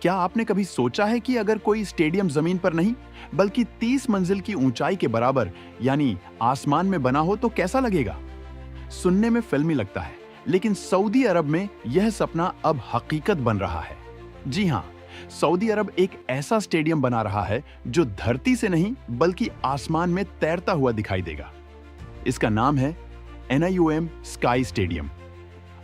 क्या आपने कभी सोचा है कि अगर कोई स्टेडियम जमीन पर नहीं बल्कि 30 मंजिल की ऊंचाई के बराबर यानी आसमान में बना हो तो कैसा लगेगा? सुनने में फिल्मी लगता है, लेकिन सऊदी अरब में यह सपना अब हकीकत बन रहा है। जी हां, सऊदी अरब एक ऐसा स्टेडियम बना रहा है जो धरती से नहीं बल्कि आसमान में तैरता हुआ दिखाई देगा। इसका नाम है NIOM स्काई स्टेडियम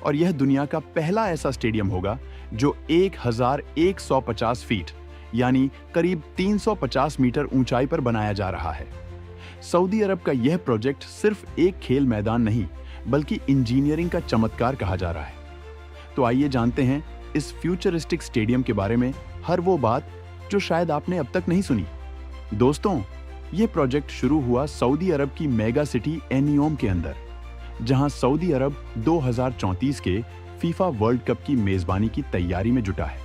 और यह दुनिया का पहला ऐसा स्टेडियम होगा जो 1150 फीट यानी करीब 350 मीटर ऊंचाई पर बनाया जा रहा है। सऊदी अरब का यह प्रोजेक्ट सिर्फ एक खेल मैदान नहीं बल्कि इंजीनियरिंग का चमत्कार कहा जा रहा है। तो आइए जानते हैं इस फ्यूचरिस्टिक स्टेडियम के बारे में हर वो बात जो शायद आपने अब तक नहीं सुनी। दोस्तों, यह प्रोजेक्ट शुरू हुआ सऊदी अरब की मेगा सिटी NEOM के अंदर, जहां सऊदी अरब 2034 के फीफा वर्ल्ड कप की मेजबानी की तैयारी में जुटा है।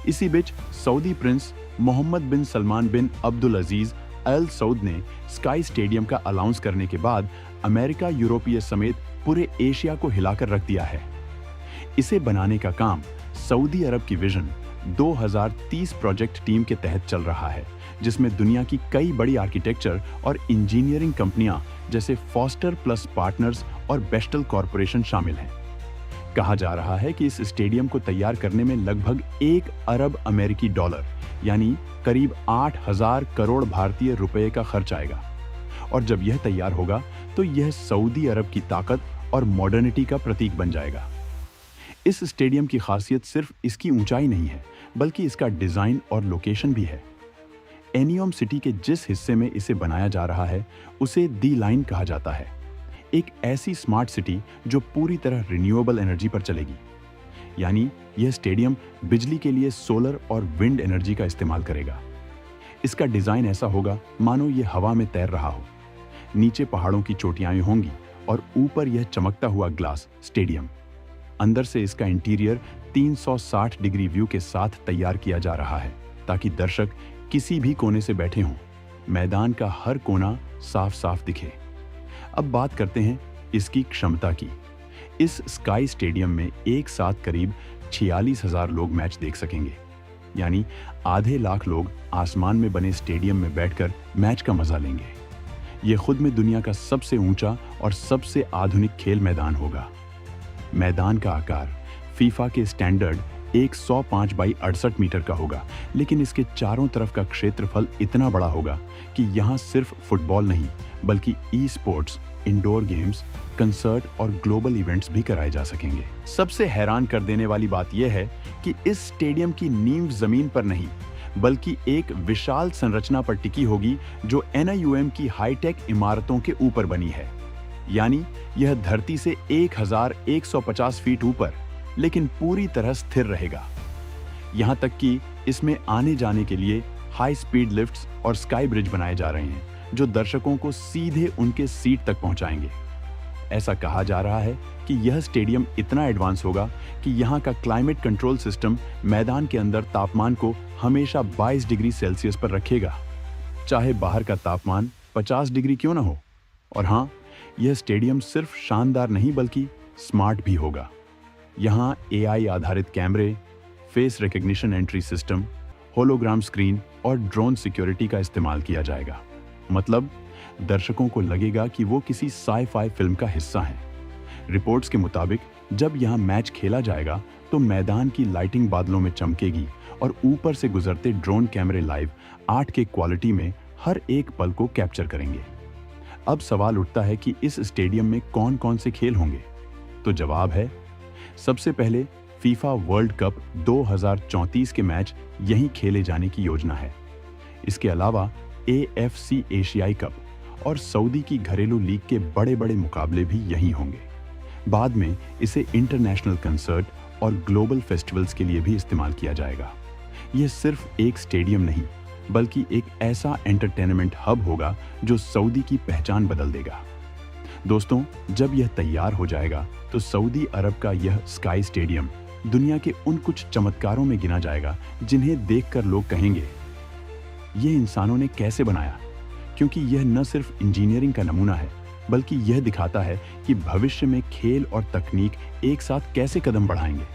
इसी बीच सऊदी प्रिंस मोहम्मद बिन सलमान बिन अब्दुल अजीज अल सऊद ने स्काई स्टेडियम का अनाउंस करने के बाद अमेरिका, यूरोपीय समेत पूरे एशिया को हिलाकर रख दिया है। इसे बनाने का काम सऊदी अरब की विजन 2030 प्रोजेक्ट टीम के तहत चल रहा है, जिसमें दुनिया की कई बड़ी आर्किटेक्चर और इंजीनियरिंग कंपनियां जैसे फॉस्टर प्लस पार्टनर्स और बेस्टल कॉरपोरेशन शामिल हैं। कहा जा रहा है कि इस स्टेडियम को तैयार करने में लगभग 1 अरब अमेरिकी डॉलर यानी करीब 8,000 करोड़ भारतीय रुपए का खर्च आएगा। और जब यह तैयार होगा तो यह सऊदी अरब की ताकत और मॉडर्निटी का प्रतीक बन जाएगा। इस स्टेडियम की खासियत सिर्फ इसकी ऊंचाई नहीं है बल्कि इसका डिजाइन और लोकेशन भी है। NEOM सिटी के जिस हिस्से में इसे बनाया जा रहा है उसे दी लाइन कहा जाता है, एक ऐसी स्मार्ट सिटी जो पूरी तरह रिन्यूएबल एनर्जी पर चलेगी। यानी यह स्टेडियम बिजली के लिए सोलर और विंड एनर्जी का इस्तेमाल करेगा। इसका डिजाइन ऐसा होगा मानो यह हवा में तैर रहा हो। नीचे पहाड़ों की चोटियां होंगी और ऊपर यह चमकता हुआ ग्लास स्टेडियम। अंदर से इसका इंटीरियर 360 डिग्री व्यू के साथ तैयार किया जा रहा है ताकि दर्शक किसी भी कोने से बैठे हों, मैदान का हर कोना साफ साफ दिखे। अब बात करते हैं इसकी क्षमता की। इस स्काई स्टेडियम में एक साथ करीब 46,000 लोग मैच देख सकेंगे, यानी आधे लाख लोग आसमान में बने स्टेडियम में बैठकर मैच का मजा लेंगे। यह खुद में दुनिया का सबसे ऊंचा और सबसे आधुनिक खेल मैदान होगा। मैदान का आकार फीफा के स्टैंडर्ड 105 बाई 68 मीटर का होगा, लेकिन इसके चारों तरफ का क्षेत्रफल इतना बड़ा होगा कि यहाँ सिर्फ फुटबॉल नहीं बल्कि ई-स्पोर्ट्स, इंडोर गेम्स, कंसर्ट और ग्लोबल इवेंट्स भी कराए जा सकेंगे। सबसे हैरान कर देने वाली बात यह है कि इस स्टेडियम की नींव जमीन पर नहीं बल्कि एक विशाल संरचना पर टिकी होगी जो NIOM की हाईटेक इमारतों के ऊपर बनी है। यानी यह धरती से 1150 फीट ऊपर लेकिन पूरी तरह स्थिर रहेगा। यहां तक कि इसमें आने जाने के लिए हाई स्पीड लिफ्ट्स और स्काई ब्रिज बनाए जा रहे हैं जो दर्शकों को सीधे उनके सीट तक पहुंचाएंगे। ऐसा कहा जा रहा है कि यह स्टेडियम इतना एडवांस होगा कि यहां का क्लाइमेट कंट्रोल सिस्टम मैदान के अंदर तापमान को हमेशा 22 डिग्री सेल्सियस पर रखेगा, चाहे बाहर का तापमान 50 डिग्री क्यों ना हो। और हाँ, यह स्टेडियम सिर्फ शानदार नहीं बल्कि स्मार्ट भी होगा। यहाँ AI आधारित कैमरे, face recognition entry system, hologram screen और ड्रोन सिक्योरिटी का इस्तेमाल किया जाएगा। मतलब दर्शकों को लगेगा कि वो किसी साई-फाई फिल्म का हिस्सा हैं। रिपोर्ट्स के मुताबिक जब यहाँ मैच खेला जाएगा तो मैदान की लाइटिंग बादलों में चमकेगी और ऊपर से गुजरते ड्रोन कैमरे लाइव 8K क्वालिटी में हर एक पल को कैप्चर करेंगे। अब सवाल उठता है कि इस स्टेडियम में कौन कौन से खेल होंगे? तो जवाब है, सबसे पहले फीफा वर्ल्ड कप 2034 के मैच यहीं खेले जाने की योजना है। इसके अलावा AFC एशियाई कप और सऊदी की घरेलू लीग के बड़े बड़े मुकाबले भी यहीं होंगे। बाद में इसे इंटरनेशनल कंसर्ट और ग्लोबल फेस्टिवल्स के लिए भी इस्तेमाल किया जाएगा। यह सिर्फ एक स्टेडियम नहीं बल्कि एक ऐसा एंटरटेनमेंट हब होगा जो सऊदी की पहचान बदल देगा। दोस्तों, जब यह तैयार हो जाएगा तो सऊदी अरब का यह स्काई स्टेडियम दुनिया के उन कुछ चमत्कारों में गिना जाएगा जिन्हें देखकर लोग कहेंगे, यह इंसानों ने कैसे बनाया? क्योंकि यह न सिर्फ इंजीनियरिंग का नमूना है बल्कि यह दिखाता है कि भविष्य में खेल और तकनीक एक साथ कैसे कदम बढ़ाएंगे।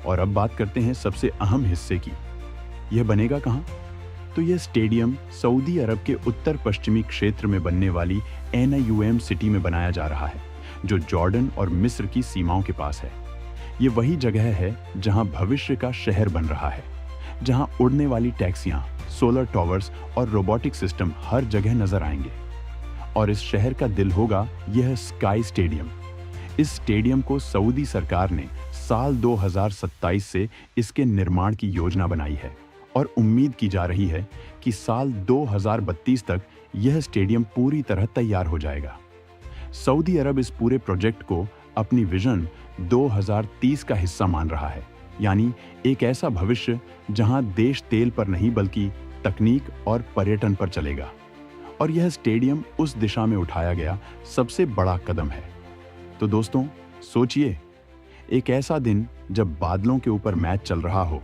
और अब बात करते हैं सबसे अहम हिस्से की, यह बनेगा कहाँ? तो यह स्टेडियम सऊदी अरब के उत्तर पश्चिमी क्षेत्र में बनने वाली NIUM सिटी में बनाया जा रहा है, जो जॉर्डन और मिस्र की सीमाओं के पास है। ये वही जगह है जहां भविष्य का शहर बन रहा है, जहां उड़ने वाली टैक्सियां, सोलर टॉवर्स और रोबोटिक सिस्टम हर जगह नजर आएंगे। और इस शहर का दिल होगा यह स्काई स्टेडियम। इस स्टेडियम को सऊदी सरकार ने साल 2027 से इसके निर्माण की योजना बनाई है और उम्मीद की जा रही है कि साल 2032 तक यह स्टेडियम पूरी तरह तैयार हो जाएगा। सऊदी अरब इस पूरे प्रोजेक्ट को अपनी विजन 2030 का हिस्सा मान रहा है, यानी एक ऐसा भविष्य जहां देश तेल पर नहीं बल्कि तकनीक और पर्यटन पर चलेगा। और यह स्टेडियम उस दिशा में उठाया गया सबसे बड़ा कदम है। तो दोस्तों, सोचिए, एक ऐसा दिन जब बादलों के ऊपर मैच चल रहा हो,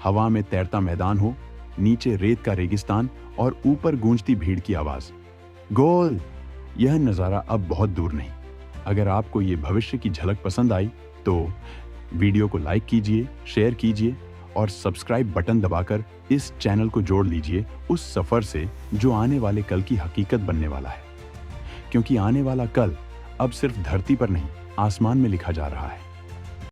हवा में तैरता मैदान हो, नीचे रेत का रेगिस्तान और ऊपर गूंजती भीड़ की आवाज। गोल! यह नज़ारा अब बहुत दूर नहीं। अगर आपको ये भविष्य की झलक पसंद आई तो वीडियो को लाइक कीजिए, शेयर कीजिए और सब्सक्राइब बटन दबाकर इस चैनल को जोड़ लीजिए उस सफर से जो आने वाले कल की हकीकत बनने वाला है। क्योंकि आने वाला कल अब सिर्फ धरती पर नहीं, आसमान में लिखा जा रहा है।